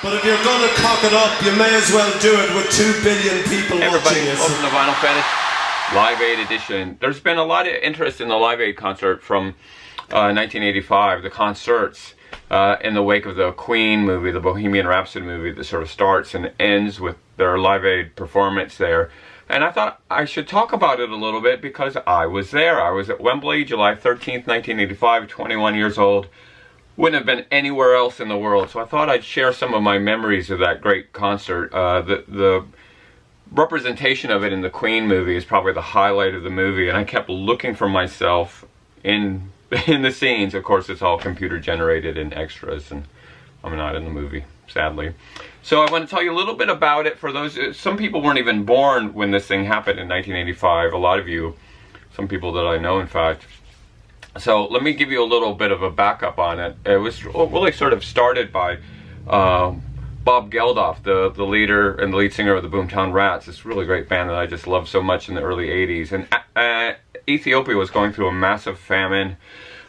But if you're going to cock it up, you may as well do it with 2 billion people watching it. Welcome to Vinyl Fetish Live Aid edition. There's been a lot of interest in the Live Aid concert from 1985, the concerts in the wake of the Queen movie, the Bohemian Rhapsody movie, that sort of starts and ends with their Live Aid performance there. And I thought I should talk about it a little bit because I was there. I was at Wembley, July 13th, 1985, 21 years old. Wouldn't have been anywhere else in the world. So I thought I'd share some of my memories of that great concert. The representation of it in the Queen movie is probably the highlight of the movie. And I kept looking for myself in the scenes. Of course, it's all computer generated and extras, and I'm not in the movie, sadly. So I want to tell you a little bit about it for those. Some people weren't even born when this thing happened in 1985. A lot of you, some people that I know, in fact. So let me give you a little bit of a backup on it. It was really sort of started by Bob Geldof, the leader and the lead singer of the Boomtown Rats, this really great band that I just loved so much in the early 80s. And Ethiopia was going through a massive famine.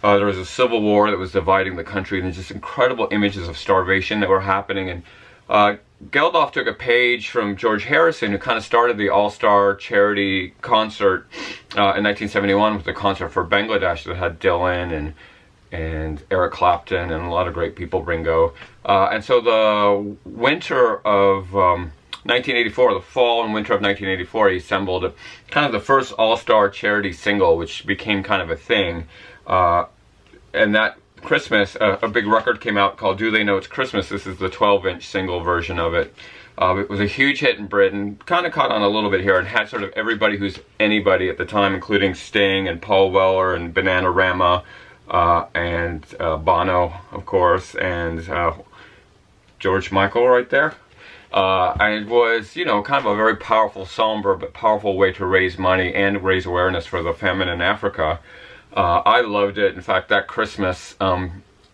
There was a civil war that was dividing the country, and just incredible images of starvation that were happening. And Geldof took a page from George Harrison, who kind of started the all-star charity concert in 1971 with the concert for Bangladesh that had Dylan and Eric Clapton and a lot of great people, Ringo. And so the winter of 1984, the fall and winter of 1984, he assembled kind of the first all-star charity single, which became kind of a thing. And that Christmas, a big record came out called Do They Know It's Christmas. This is the 12-inch single version of it. It was a huge hit in Britain, kind of caught on a little bit here, and had sort of everybody who's anybody at the time, including Sting and Paul Weller and Bananarama and Bono, of course, and George Michael right there. And it was, you know, kind of a very powerful, somber, but powerful way to raise money and raise awareness for the famine in Africa. I loved it. In fact, that Christmas,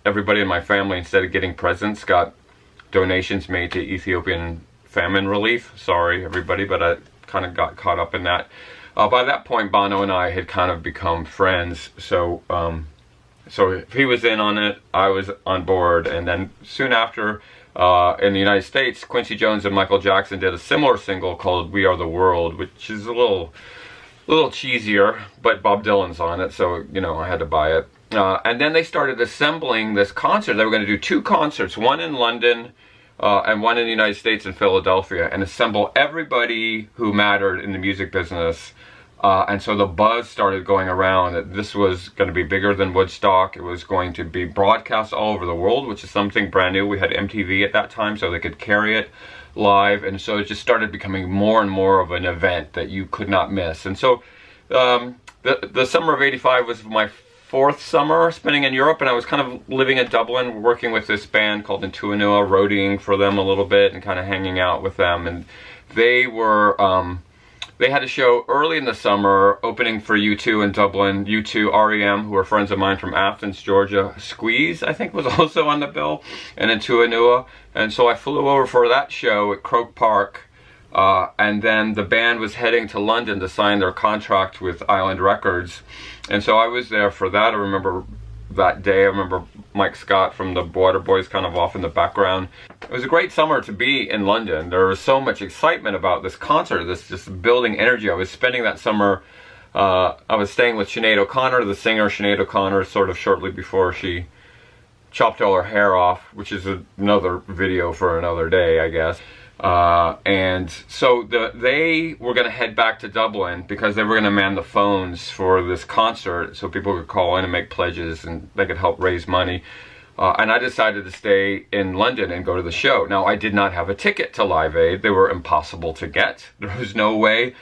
everybody in my family, instead of getting presents, got donations made to Ethiopian famine relief. Sorry, everybody, but I kind of got caught up in that. By that point, Bono and I had kind of become friends. So if he was in on it, I was on board. And then soon after, in the United States, Quincy Jones and Michael Jackson did a similar single called We Are the World, which is a little cheesier, but Bob Dylan's on it, so, you know, I had to buy it. And then they started assembling this concert. They were going to do 2 concerts, one in London and one in the United States in Philadelphia, and assemble everybody who mattered in the music business. And so the buzz started going around that this was going to be bigger than Woodstock. It was going to be broadcast all over the world, which is something brand new. We had MTV at that time, so they could carry it live, and so it just started becoming more and more of an event that you could not miss. And so the summer of '85 was my 4th summer spending in Europe, and I was kind of living in Dublin, working with this band called Intuanua, roadieing for them a little bit and kind of hanging out with them. And they were they had a show early in the summer opening for U2 in Dublin. U2, REM, who are friends of mine from Athens, Georgia. Squeeze, I think, was also on the bill, and Intuanua. And so I flew over for that show at Croke Park, and then the band was heading to London to sign their contract with Island Records. And so I was there for that. I remember that day. I remember Mike Scott from the Waterboys kind of off in the background. It was a great summer to be in London. There was so much excitement about this concert, this just building energy. I was spending that summer, I was staying with Sinead O'Connor, the singer Sinead O'Connor, sort of shortly before she chopped all her hair off, which is another video for another day, I guess. And so they were going to head back to Dublin because they were going to man the phones for this concert so people could call in and make pledges and they could help raise money. And I decided to stay in London and go to the show. Now, I did not have a ticket to Live Aid. They were impossible to get. There was no way.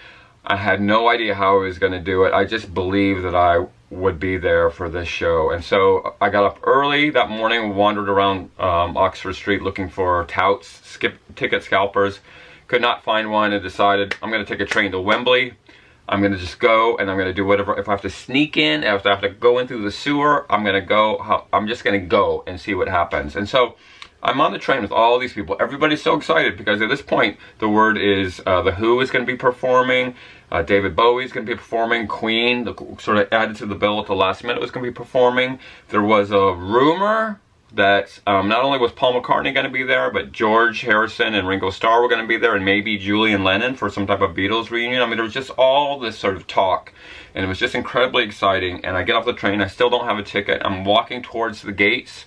I had no idea how I was going to do it. I just believed that I would be there for this show. And so I got up early that morning, wandered around Oxford Street looking for touts, ticket scalpers. Could not find one, and decided I'm going to take a train to Wembley. I'm going to just go, and I'm going to do whatever. If I have to sneak in, if I have to go in through the sewer, I'm going to go. I'm just going to go and see what happens. And so I'm on the train with all these people. Everybody's so excited because at this point, the word is The Who is going to be performing. David Bowie is going to be performing. Queen, sort of added to the bill at the last minute, was going to be performing. There was a rumor that not only was Paul McCartney going to be there, but George Harrison and Ringo Starr were going to be there, and maybe Julian Lennon for some type of Beatles reunion. I mean, there was just all this sort of talk, and it was just incredibly exciting. And I get off the train, I still don't have a ticket. I'm walking towards the gates,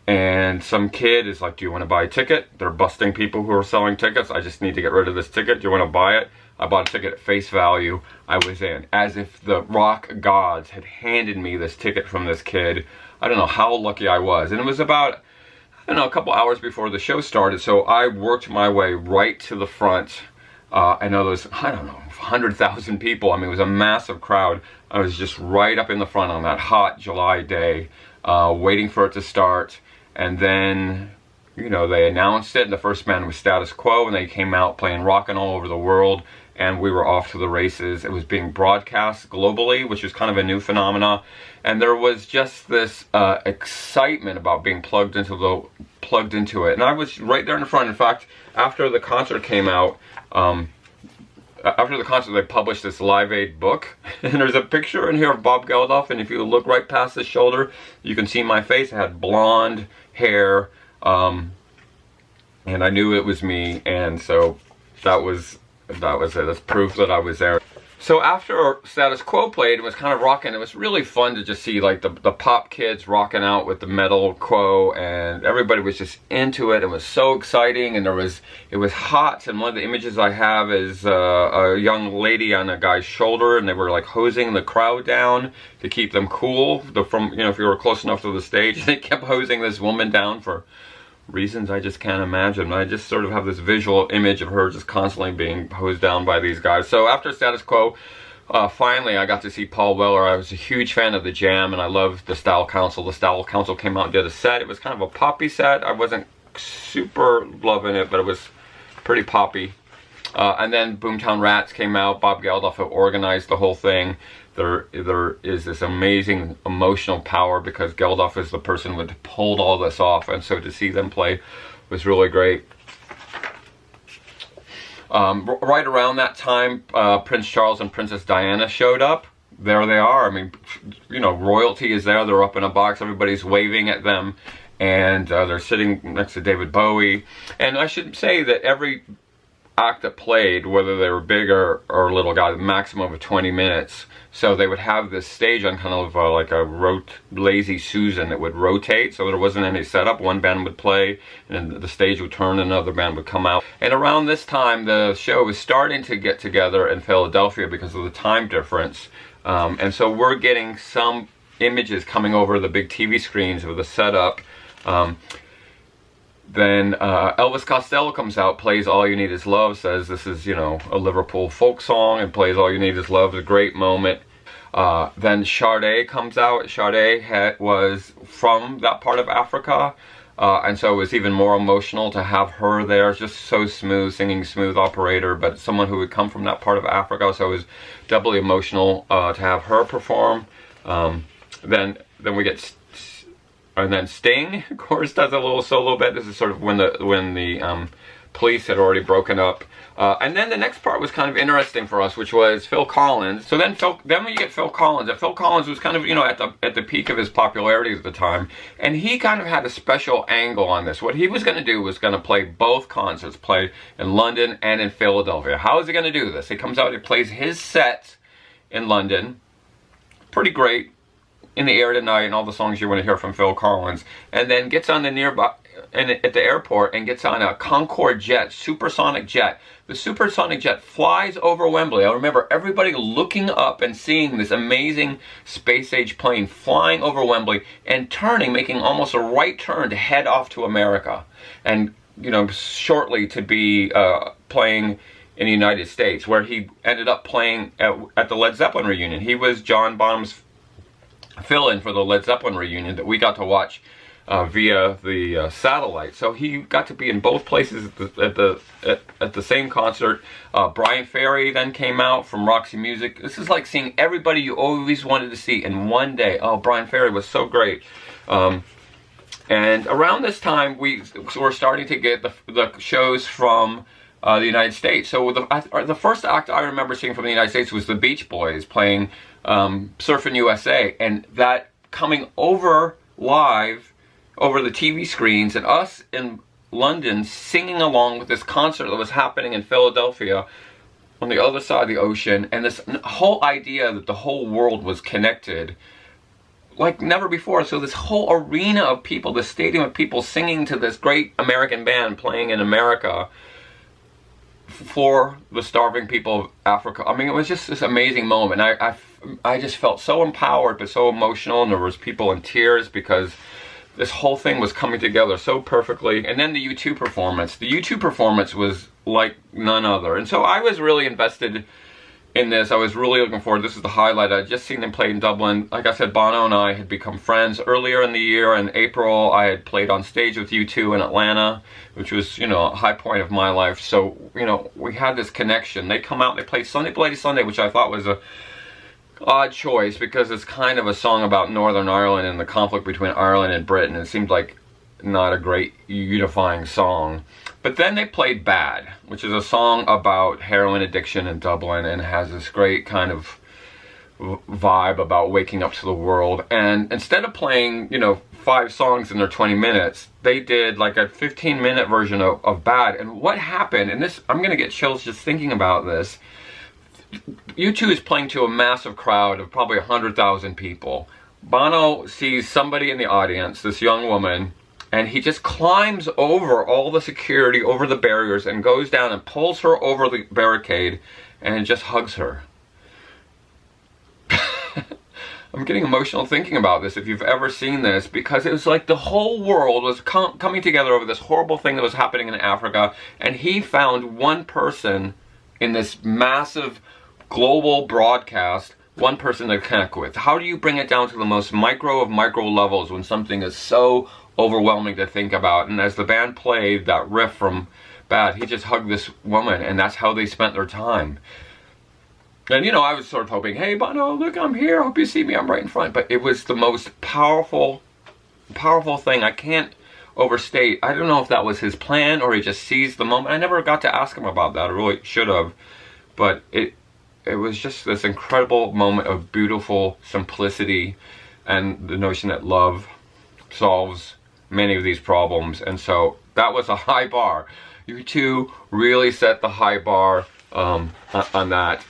and some kid is like, do you want to buy a ticket? They're busting people who are selling tickets. I just need to get rid of this ticket. Do you want to buy it? I bought a ticket at face value. I was in, as if the rock gods had handed me this ticket from this kid. I don't know how lucky I was. And it was about, I don't know, a couple hours before the show started, so I worked my way right to the front. I know there was, I don't know, 100,000 people. I mean, it was a massive crowd. I was just right up in the front on that hot July day, waiting for it to start. And then, you know, they announced it, and the first band was Status Quo, and they came out playing Rockin' All Over the World, and we were off to the races. It was being broadcast globally, which is kind of a new phenomena, and there was just this excitement about being plugged into it. And I was right there in the front. In fact, after the concert came out, after the concert, they published this Live Aid book, and there's a picture in here of Bob Geldof, and if you look right past his shoulder, you can see my face. I had blonde hair, and I knew it was me, and so that was it. That's proof that I was there. So after Status Quo played, it was kind of rocking. It was really fun to just see like the pop kids rocking out with the metal Quo, and everybody was just into it. It was so exciting, and it was hot. And one of the images I have is a young lady on a guy's shoulder, and they were like hosing the crowd down to keep them cool. From, you know, if you were close enough to the stage, they kept hosing this woman down for reasons I just can't imagine. I just sort of have this visual image of her just constantly being hosed down by these guys. So after Status Quo, finally I got to see Paul Weller. I was a huge fan of the Jam, and I loved the Style Council. The Style Council came out and did a set. It was kind of a poppy set. I wasn't super loving it, but it was pretty poppy. And then Boomtown Rats came out. Bob Geldof organized the whole thing. There is this amazing emotional power because Geldof is the person who pulled all this off, and so to see them play was really great. Right around that time, Prince Charles and Princess Diana showed up. There they are. I mean, you know, royalty is there. They're up in a box. Everybody's waving at them, and they're sitting next to David Bowie. And I should say that every act that played, whether they were big or little, got a maximum of 20 minutes. So they would have this stage on kind of like a lazy Susan that would rotate, so there wasn't any setup. One band would play, and the stage would turn, and another band would come out. And around this time, the show was starting to get together in Philadelphia because of the time difference. And so we're getting some images coming over the big TV screens of the setup. Then Elvis Costello comes out, plays All You Need Is Love, says this is, you know, a Liverpool folk song, and plays All You Need Is Love, a great moment. Then Sade comes out. Sade was from that part of Africa, and so it was even more emotional to have her there. Just so smooth, singing Smooth Operator, but someone who would come from that part of Africa, so it was doubly emotional to have her perform. Then we get... And then Sting, of course, does a little solo bit. This is sort of when the Police had already broken up. And then the next part was kind of interesting for us, which was Phil Collins. So then when you get Phil Collins, and Phil Collins was kind of, you know, at the peak of his popularity at the time, and he kind of had a special angle on this. What he was going to do was going to play both concerts, play in London and in Philadelphia. How is he going to do this? He comes out, he plays his set in London, pretty great. In the Air Tonight and all the songs you want to hear from Phil Collins, and then gets on the nearby at the airport and gets on a Concorde jet, supersonic jet. The supersonic jet flies over Wembley. I remember everybody looking up and seeing this amazing space-age plane flying over Wembley and turning, making almost a right turn to head off to America, and, you know, shortly to be playing in the United States, where he ended up playing at the Led Zeppelin reunion. He was John Bonham's fill-in for the Led Zeppelin reunion that we got to watch via the satellite. So he got to be in both places at the same concert. Bryan Ferry then came out from Roxy Music. This is like seeing everybody you always wanted to see in one day. Oh, Bryan Ferry was so great. And around this time, we were starting to get the shows from the United States. So the first act I remember seeing from the United States was the Beach Boys playing Surfin' USA, and that coming over live over the TV screens, and us in London singing along with this concert that was happening in Philadelphia on the other side of the ocean, and this whole idea that the whole world was connected like never before. So this whole arena of people, this stadium of people singing to this great American band playing in America for the starving people of Africa. I mean, it was just this amazing moment. I just felt so empowered but so emotional, and there was people in tears because this whole thing was coming together so perfectly. And then the U2 performance. The U2 performance was like none other. And so I was really invested in this. I was really looking forward. This is the highlight. I'd just seen them play in Dublin. Like I said, Bono and I had become friends earlier in the year. In April, I had played on stage with U2 in Atlanta, which was, you know, a high point of my life. So, you know, we had this connection. They come out, they play Sunday Bloody Sunday, which I thought was a odd choice because it's kind of a song about Northern Ireland and the conflict between Ireland and Britain. It seemed like not a great unifying song. But then they played Bad, which is a song about heroin addiction in Dublin, and has this great kind of vibe about waking up to the world. And instead of playing, you know, 5 songs in their 20 minutes, they did like a 15-minute version of Bad. And what happened, and this, I'm going to get chills just thinking about this, U2 is playing to a massive crowd of probably 100,000 people. Bono sees somebody in the audience, this young woman, and he just climbs over all the security, over the barriers, and goes down and pulls her over the barricade and just hugs her. I'm getting emotional thinking about this, if you've ever seen this, because it was like the whole world was coming together over this horrible thing that was happening in Africa, and he found one person in this massive global broadcast, one person to connect with. How do you bring it down to the most micro of micro levels when something is so overwhelming to think about? And as the band played that riff from Bad, he just hugged this woman, and that's how they spent their time. And, you know, I was sort of hoping, hey, Bono, look, I'm here, hope you see me, I'm right in front. But it was the most powerful thing. I can't overstate. I don't know if that was his plan or he just seized the moment. I never got to ask him about that. I really should have. But it was just this incredible moment of beautiful simplicity, and the notion that love solves many of these problems. And so that was a high bar. U2 really set the high bar on that.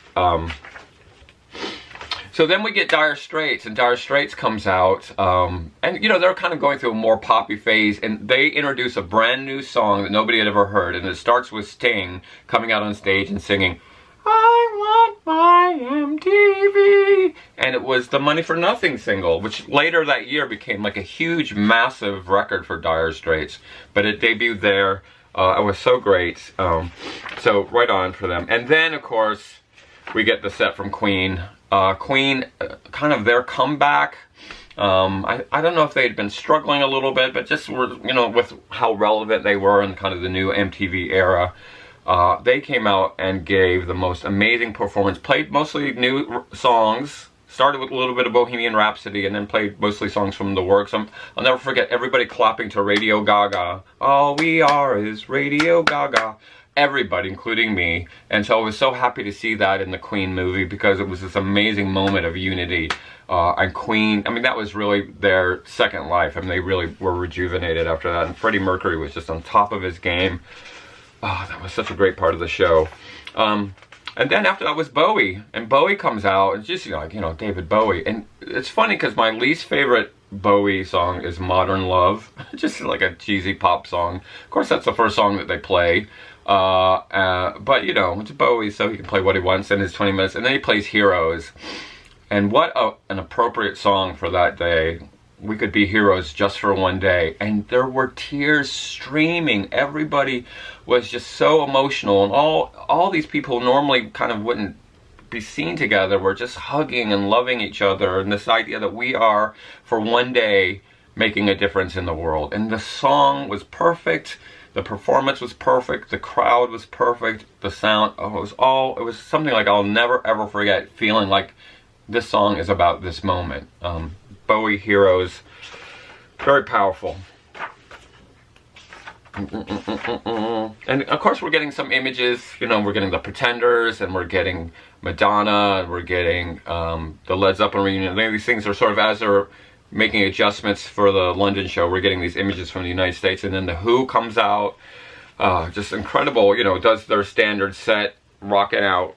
So then we get Dire Straits, and Dire Straits comes out, and you know, they're kind of going through a more poppy phase, and they introduce a brand new song that nobody had ever heard, and it starts with Sting coming out on stage and singing, I want my MTV, and it was the Money for Nothing single, which later that year became like a huge, massive record for Dire Straits, but it debuted there. It was so great, so right on for them. And then, of course, we get the set from Queen. Queen, kind of their comeback. I don't know if they'd been struggling a little bit, but just were, you know, with how relevant they were in kind of the new MTV era. They came out and gave the most amazing performance, played mostly new songs, started with a little bit of Bohemian Rhapsody, and then played mostly songs from the works. I'll never forget everybody clapping to Radio Gaga. All we are is Radio Gaga. Everybody, including me. And so I was so happy to see that in the Queen movie, because it was this amazing moment of unity. And Queen, I mean, that was really their second life. I mean, they really were rejuvenated after that. And Freddie Mercury was just on top of his game. Oh, that was such a great part of the show. And then after that was Bowie. And Bowie comes out, and just, you know, David Bowie. And it's funny, because my least favorite Bowie song is Modern Love. Just like a cheesy pop song. Of course, that's the first song that they play. But, you know, it's Bowie, so he can play what he wants in his 20 minutes. And then he plays Heroes. And what an appropriate song for that day. We could be heroes just for one day. And there were tears streaming. Everybody was just so emotional. And all these people normally kind of wouldn't be seen together were just hugging and loving each other. And this idea that we are, for one day, making a difference in the world. And the song was perfect. The performance was perfect. The crowd was perfect. The sound, it was something like I'll never ever forget, feeling like this song is about this moment. Bowie, Heroes, very powerful. And of course we're getting some images, you know, we're getting the Pretenders, and we're getting Madonna, and we're getting the Led Zeppelin reunion. These things are sort of, as they're making adjustments for the London show. We're getting these images from the United States, and then the Who comes out, just incredible, you know, does their standard set, rocking out.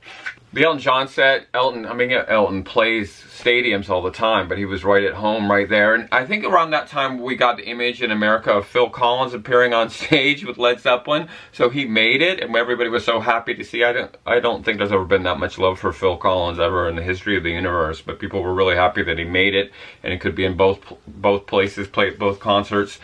The Elton John set, Elton plays stadiums all the time, but he was right at home, right there. And I think around that time we got the image in America of Phil Collins appearing on stage with Led Zeppelin. So he made it, and everybody was so happy to see. I don't think there's ever been that much love for Phil Collins ever in the history of the universe, but people were really happy that he made it, and it could be in both places, play at both concerts.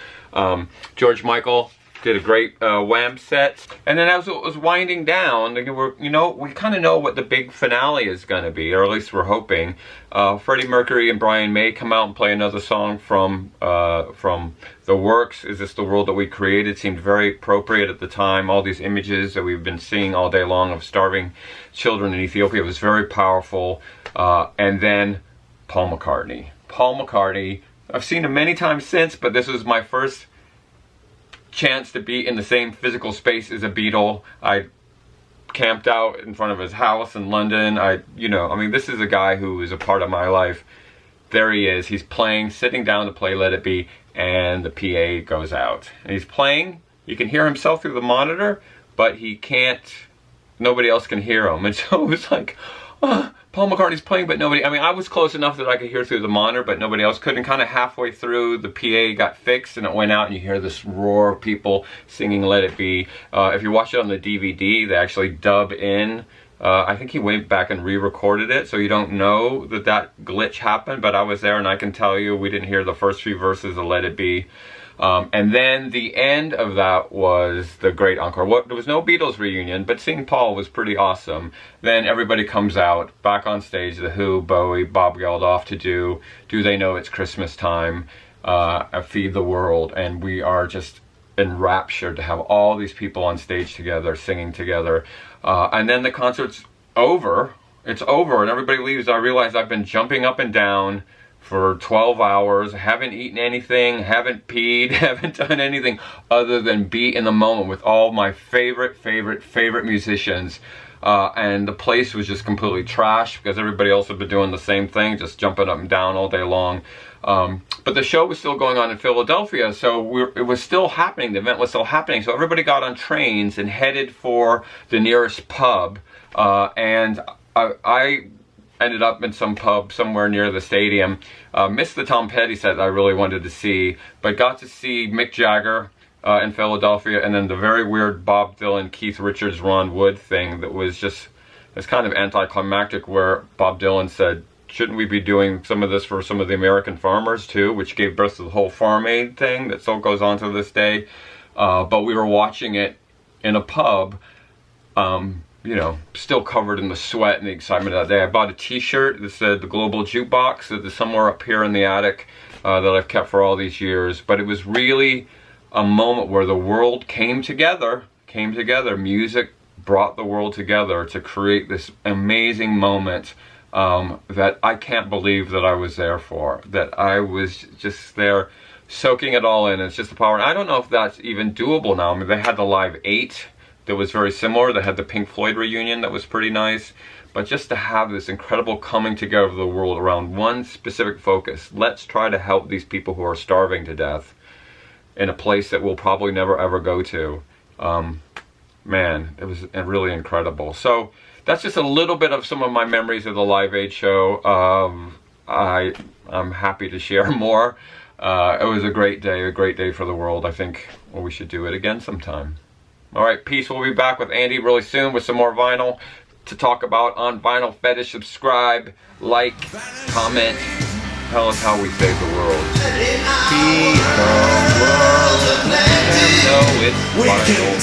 George Michael did a great Wham set, and then as it was winding down, we kind of know what the big finale is going to be, or at least we're hoping. Freddie Mercury and Brian May come out and play another song from The Works. Is This the World That We Created? Seemed very appropriate at the time. All these images that we've been seeing all day long of starving children in Ethiopia was very powerful. And then Paul McCartney. Paul McCartney, I've seen him many times since, but this was my first chance to be in the same physical space as a Beatle. I camped out in front of his house in London. This is a guy who is a part of my life. There he is. He's playing, sitting down to play Let It Be, and the PA goes out. And he's playing. You can hear himself through the monitor, but he can't, nobody else can hear him. And so it was like, Paul McCartney's playing, but nobody, I was close enough that I could hear through the monitor, but nobody else could. And kind of halfway through, the PA got fixed and it went out, and you hear this roar of people singing Let It Be. If you watch it on the DVD, they actually dub in. I think he went back and re-recorded it, so you don't know that glitch happened, but I was there and I can tell you we didn't hear the first few verses of Let It Be. And then the end of that was the great encore. There was no Beatles reunion, but seeing Paul was pretty awesome. Then everybody comes out, back on stage, The Who, Bowie, Bob Geldof to Do They Know It's Christmas Time, Feed the World, and we are just enraptured to have all these people on stage together, singing together. And then the concert's over. It's over, and everybody leaves. I realize I've been jumping up and down for 12 hours, haven't eaten anything, haven't peed, haven't done anything other than be in the moment with all my favorite musicians. And the place was just completely trashed because everybody else had been doing the same thing, just jumping up and down all day long. But the show was still going on in Philadelphia, so it was still happening, the event was still happening. So everybody got on trains and headed for the nearest pub, and I ended up in some pub somewhere near the stadium. Missed the Tom Petty set that I really wanted to see, but got to see Mick Jagger in Philadelphia, and then the very weird Bob Dylan, Keith Richards, Ron Wood thing that was just, it's kind of anticlimactic, where Bob Dylan said, shouldn't we be doing some of this for some of the American farmers too, which gave birth to the whole Farm Aid thing that still goes on to this day. But we were watching it in a pub, still covered in the sweat and the excitement of that day. I bought a t-shirt that said the Global Jukebox, that is somewhere up here in the attic, that I've kept for all these years. But it was really a moment where the world came together. Music brought the world together to create this amazing moment that I can't believe that I was there for, that I was just there soaking it all in. It's just the power. And I don't know if that's even doable now. They had the Live 8 that was very similar. They had the Pink Floyd reunion that was pretty nice. But just to have this incredible coming together of the world around one specific focus. Let's try to help these people who are starving to death in a place that we'll probably never ever go to. Man, it was really incredible. So that's just a little bit of some of my memories of the Live Aid show. I'm happy to share more. It was a great day for the world. I think we should do it again sometime. All right, peace. We'll be back with Andy really soon with some more vinyl to talk about on Vinyl Fetish. Subscribe, like, comment. Tell us how we save the world. Feed the world and know it's vinyl.